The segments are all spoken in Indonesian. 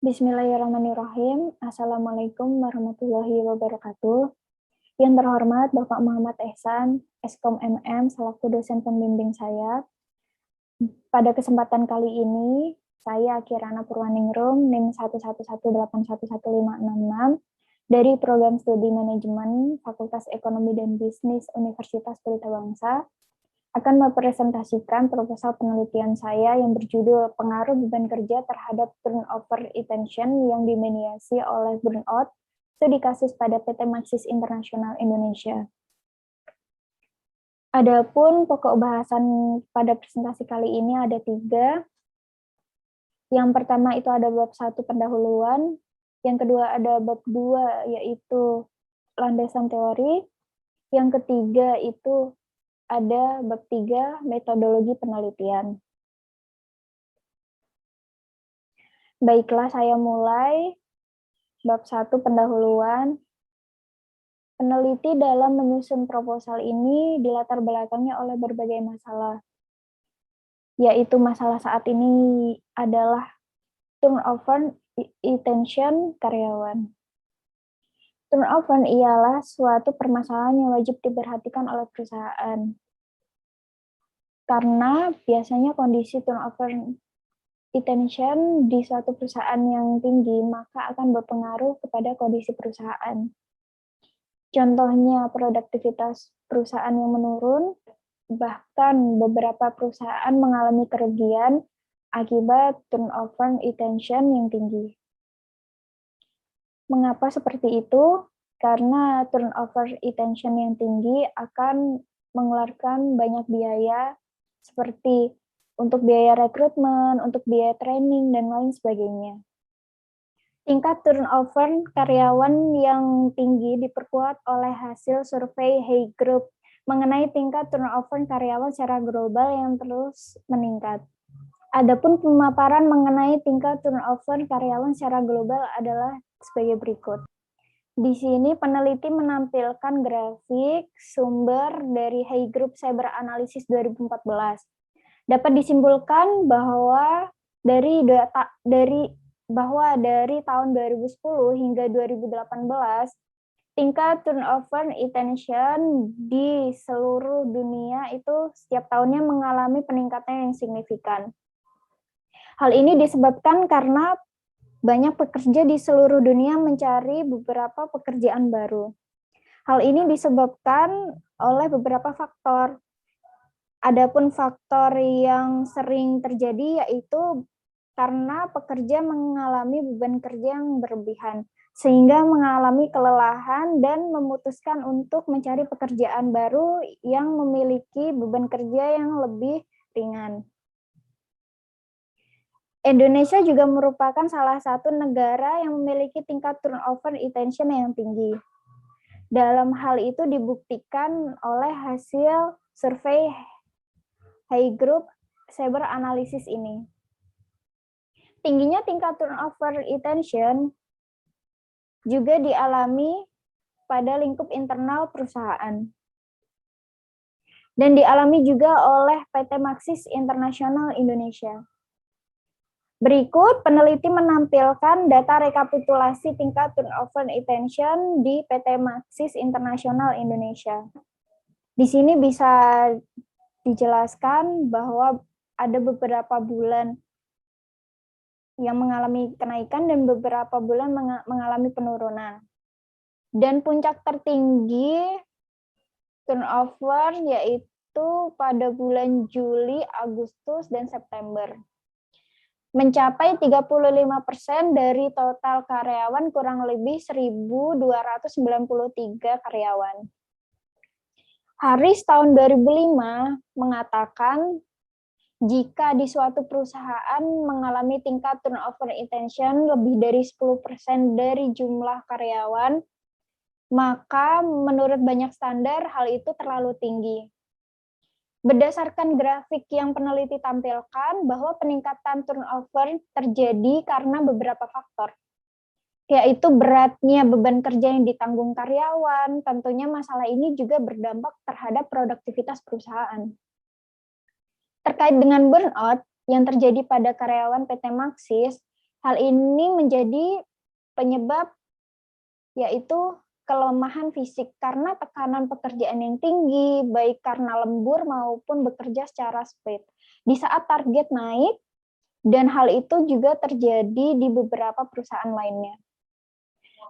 Bismillahirrahmanirrahim. Assalamualaikum warahmatullahi wabarakatuh. Yang terhormat Bapak Muhammad Ehsan, Eskom MM, selaku dosen pembimbing saya. Pada kesempatan kali ini, saya Kirana Purwaningrum, NIM 111811566, dari Program Studi Manajemen Fakultas Ekonomi dan Bisnis Universitas Pelita Bangsa, akan mempresentasikan proposal penelitian saya yang berjudul Pengaruh Beban Kerja Terhadap Turnover Retention yang dimediasi oleh Burnout, studi kasus pada PT Maxis International Indonesia. Adapun pokok bahasan pada presentasi kali ini ada 3. Yang pertama itu ada bab 1 pendahuluan, yang kedua ada bab 2 yaitu landasan teori, yang ketiga itu ada bab 3 metodologi penelitian. Baiklah, saya mulai. Bab 1 pendahuluan. Peneliti dalam menyusun proposal ini dilatar belakangi oleh berbagai masalah, yaitu masalah saat ini adalah turnover retention karyawan. Turnover ialah suatu permasalahan yang wajib diperhatikan oleh perusahaan. Karena biasanya kondisi turnover retention di suatu perusahaan yang tinggi, maka akan berpengaruh kepada kondisi perusahaan. Contohnya produktivitas perusahaan yang menurun, bahkan beberapa perusahaan mengalami kerugian akibat turnover retention yang tinggi. Mengapa seperti itu? Karena turnover retention yang tinggi akan mengeluarkan banyak biaya seperti untuk biaya rekrutmen, untuk biaya training, dan lain sebagainya. Tingkat turnover karyawan yang tinggi diperkuat oleh hasil survei Hay Group mengenai tingkat turnover karyawan secara global yang terus meningkat. Adapun pemaparan mengenai tingkat turnover karyawan secara global adalah sebagai berikut. Di sini peneliti menampilkan grafik sumber dari Hay Group Cyber Analysis 2014. Dapat disimpulkan bahwa dari tahun 2010 hingga 2018, tingkat turnover retention di seluruh dunia itu setiap tahunnya mengalami peningkatan yang signifikan. Hal ini disebabkan karena banyak pekerja di seluruh dunia mencari beberapa pekerjaan baru. Hal ini disebabkan oleh beberapa faktor. Adapun faktor yang sering terjadi yaitu karena pekerja mengalami beban kerja yang berlebihan, sehingga mengalami kelelahan dan memutuskan untuk mencari pekerjaan baru yang memiliki beban kerja yang lebih ringan. Indonesia juga merupakan salah satu negara yang memiliki tingkat turnover retention yang tinggi. Dalam hal itu dibuktikan oleh hasil survei Hay Group Cyber Analysis ini. Tingginya tingkat turnover retention juga dialami pada lingkup internal perusahaan. Dan dialami juga oleh PT Maxis International Indonesia. Berikut peneliti menampilkan data rekapitulasi tingkat turnover retention di PT Maxis International Indonesia. Di sini bisa dijelaskan bahwa ada beberapa bulan yang mengalami kenaikan dan beberapa bulan mengalami penurunan. Dan puncak tertinggi turnover yaitu pada bulan Juli, Agustus, dan September. Mencapai 35% dari total karyawan, kurang lebih 1.293 karyawan. Haris tahun 2005 mengatakan jika di suatu perusahaan mengalami tingkat turnover retention lebih dari 10% dari jumlah karyawan, maka menurut banyak standar hal itu terlalu tinggi. Berdasarkan grafik yang peneliti tampilkan bahwa peningkatan turnover terjadi karena beberapa faktor, yaitu beratnya beban kerja yang ditanggung karyawan. Tentunya masalah ini juga berdampak terhadap produktivitas perusahaan. Terkait dengan burnout yang terjadi pada karyawan PT Maxis, Hal ini menjadi penyebab yaitu kelemahan fisik karena tekanan pekerjaan yang tinggi, baik karena lembur maupun bekerja secara speed. Di saat target naik, dan hal itu juga terjadi di beberapa perusahaan lainnya.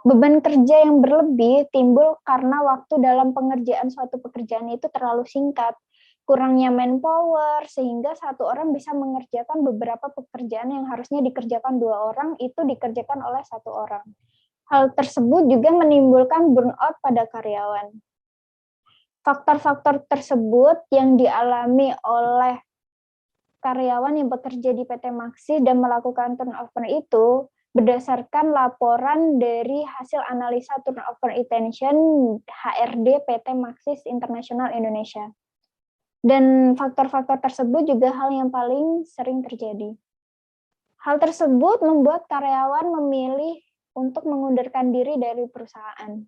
Beban kerja yang berlebih timbul karena waktu dalam pengerjaan suatu pekerjaan itu terlalu singkat, kurangnya manpower, sehingga satu orang bisa mengerjakan beberapa pekerjaan yang harusnya dikerjakan 2 orang, itu dikerjakan oleh 1 orang. Hal tersebut juga menimbulkan burnout pada karyawan. Faktor-faktor tersebut yang dialami oleh karyawan yang bekerja di PT Maxis dan melakukan turnover itu berdasarkan laporan dari hasil analisa turnover intention HRD PT Maxis International Indonesia. Dan faktor-faktor tersebut juga hal yang paling sering terjadi. Hal tersebut membuat karyawan memilih untuk mengundurkan diri dari perusahaan.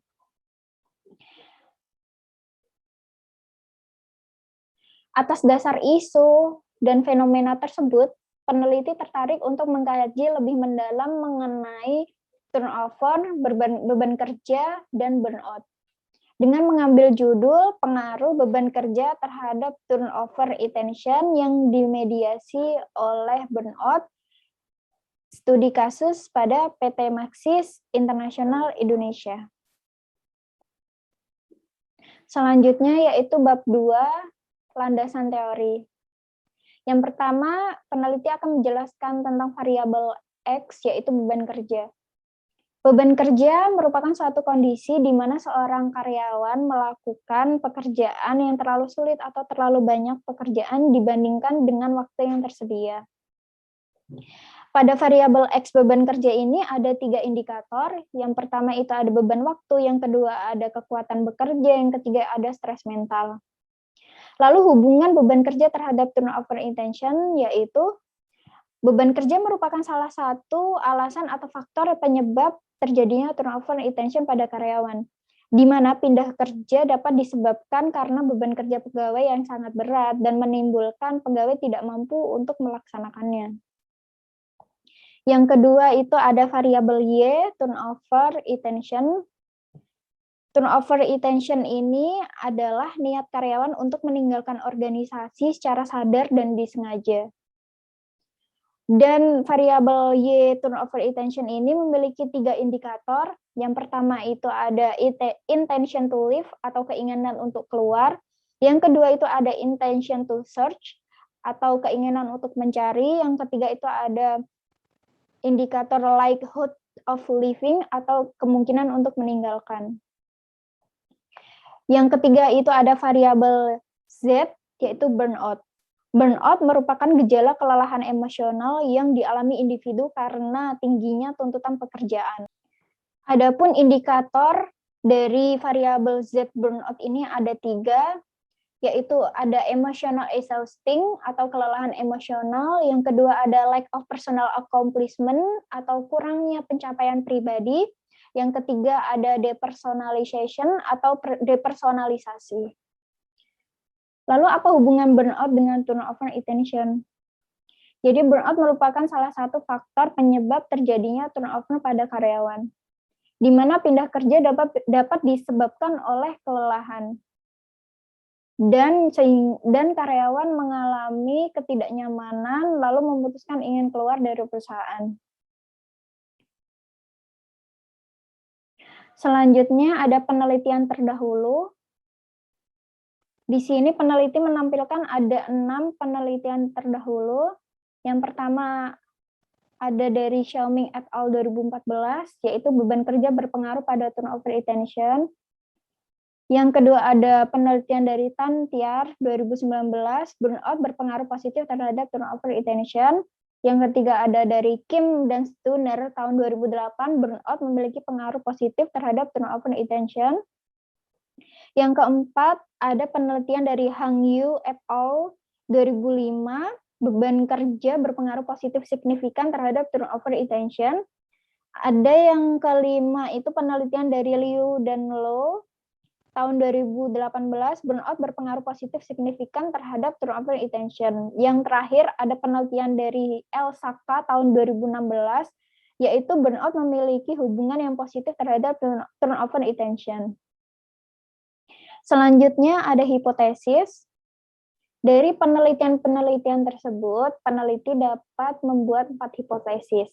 Atas dasar isu dan fenomena tersebut, peneliti tertarik untuk mengkaji lebih mendalam mengenai turnover, beban kerja, dan burnout. Dengan mengambil judul pengaruh beban kerja terhadap turnover intention yang dimediasi oleh burnout, studi kasus pada PT Maxis International Indonesia. Selanjutnya yaitu bab 2, landasan teori. Yang pertama, peneliti akan menjelaskan tentang variabel X, yaitu beban kerja. Beban kerja merupakan suatu kondisi di mana seorang karyawan melakukan pekerjaan yang terlalu sulit atau terlalu banyak pekerjaan dibandingkan dengan waktu yang tersedia. Pada variabel X beban kerja ini ada 3 indikator. Yang pertama itu ada beban waktu, yang kedua ada kekuatan bekerja, yang ketiga ada stres mental. Lalu hubungan beban kerja terhadap turnover intention yaitu beban kerja merupakan salah satu alasan atau faktor penyebab terjadinya turnover intention pada karyawan, di mana pindah kerja dapat disebabkan karena beban kerja pegawai yang sangat berat dan menimbulkan pegawai tidak mampu untuk melaksanakannya. Yang kedua itu ada variabel Y, turnover intention. Turnover intention ini adalah niat karyawan untuk meninggalkan organisasi secara sadar dan disengaja. Dan variabel Y, turnover intention ini memiliki 3 indikator. Yang pertama itu ada intention to leave atau keinginan untuk keluar. Yang kedua itu ada intention to search atau keinginan untuk mencari. Yang ketiga itu ada indikator likelihood of leaving atau kemungkinan untuk meninggalkan. Yang ketiga itu ada variabel Z, yaitu burnout. Burnout merupakan gejala kelelahan emosional yang dialami individu karena tingginya tuntutan pekerjaan. Adapun indikator dari variabel Z burnout ini ada 3, yaitu ada emotional exhausting atau kelelahan emosional, yang kedua ada lack of personal accomplishment atau kurangnya pencapaian pribadi, yang ketiga ada depersonalization atau depersonalisasi. Lalu apa hubungan burnout dengan turnover intention? Jadi burnout merupakan salah satu faktor penyebab terjadinya turnover pada karyawan, di mana pindah kerja dapat disebabkan oleh kelelahan. Dan karyawan mengalami ketidaknyamanan lalu memutuskan ingin keluar dari perusahaan. Selanjutnya ada penelitian terdahulu. Di sini peneliti menampilkan ada 6 penelitian terdahulu. Yang pertama ada dari Xiaoming et al. 2014, yaitu beban kerja berpengaruh pada turnover intention. Yang kedua ada penelitian dari Tan Tiar 2019, burnout berpengaruh positif terhadap turnover intention. Yang ketiga ada dari Kim dan Stuner tahun 2008, burnout memiliki pengaruh positif terhadap turnover intention. Yang keempat ada penelitian dari Hang Yu et al. 2005, beban kerja berpengaruh positif signifikan terhadap turnover intention. Ada yang kelima itu penelitian dari Liu dan Lo tahun 2018, burnout berpengaruh positif signifikan terhadap turnover intention. Yang terakhir ada penelitian dari El Saka tahun 2016, yaitu burnout memiliki hubungan yang positif terhadap turnover attention. Selanjutnya ada hipotesis. Dari penelitian-penelitian tersebut, peneliti dapat membuat 4 hipotesis.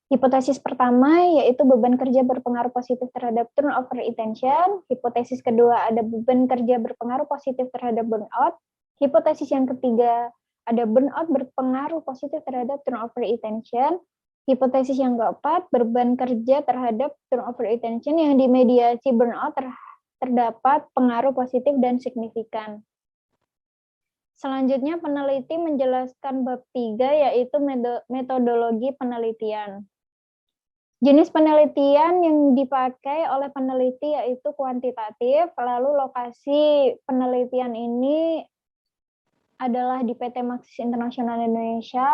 Hipotesis pertama yaitu beban kerja berpengaruh positif terhadap turnover attention. Hipotesis kedua ada beban kerja berpengaruh positif terhadap burnout. Hipotesis yang ketiga ada burnout berpengaruh positif terhadap turnover attention. Hipotesis yang keempat, beban kerja terhadap turnover attention yang dimediasi burnout terdapat pengaruh positif dan signifikan. Selanjutnya peneliti menjelaskan bab 3 yaitu metodologi penelitian. Jenis penelitian yang dipakai oleh peneliti yaitu kuantitatif, lalu lokasi penelitian ini adalah di PT Maxis International Indonesia.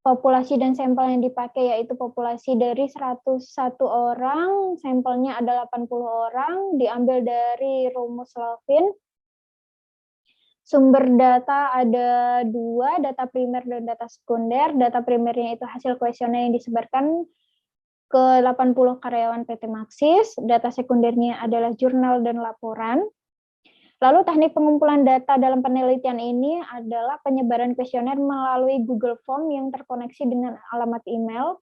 Populasi dan sampel yang dipakai yaitu populasi dari 101 orang, sampelnya ada 80 orang, diambil dari rumus Levin. Sumber data ada 2, data primer dan data sekunder. Data primernya itu hasil kuesioner yang disebarkan ke 80 karyawan PT Maxis. Data sekundernya adalah jurnal dan laporan. Lalu teknik pengumpulan data dalam penelitian ini adalah penyebaran kuesioner melalui Google Form yang terkoneksi dengan alamat email.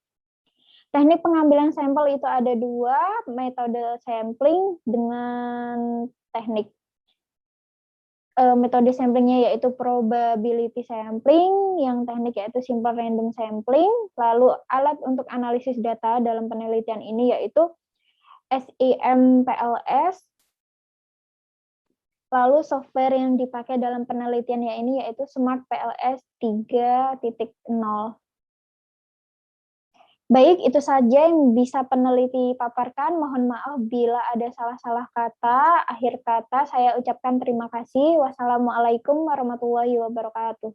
Teknik pengambilan sampel itu ada 2, metode sampling dengan teknik metode samplingnya yaitu probability sampling, yang teknik yaitu simple random sampling, lalu alat untuk analisis data dalam penelitian ini yaitu SIMPLS, lalu software yang dipakai dalam penelitiannya ini yaitu Smart PLS 3.0. Baik, itu saja yang bisa peneliti paparkan. Mohon maaf bila ada salah-salah kata. Akhir kata saya ucapkan terima kasih. Wassalamualaikum warahmatullahi wabarakatuh.